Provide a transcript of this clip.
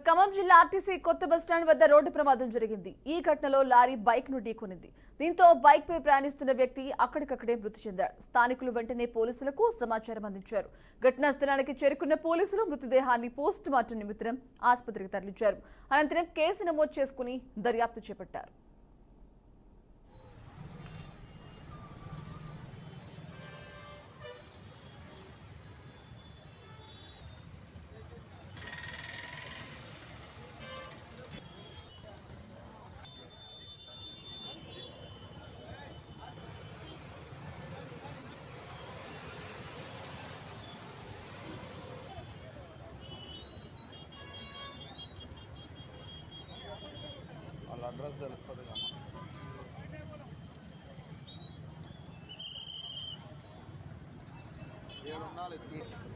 ఖమ్మం జిల్లా ఆర్టీసీ కొత్త బస్టాండ్ వద్ద రోడ్డు ప్రమాదం జరిగింది. ఈ ఘటనలో లారీ బైక్ ను ఢీకొనింది. దీంతో బైక్ పై ప్రయాణిస్తున్న వ్యక్తి అక్కడికక్కడే మృతి చెందాడు. స్థానికులు వెంటనే పోలీసులకు సమాచారం అందించారు. ఘటనా స్థలానికి చేరుకున్న పోలీసులు మృతదేహాన్ని పోస్ట్ మార్టం నిమిత్తం ఆసుపత్రికి తరలించారు. అనంతరం కేసు నమోదు చేసుకుని దర్యాప్తు చేపట్టారు. అడ్రస్ తెలుస్తుంది కదా. ఏడు ఉండాలి స్పీడ్.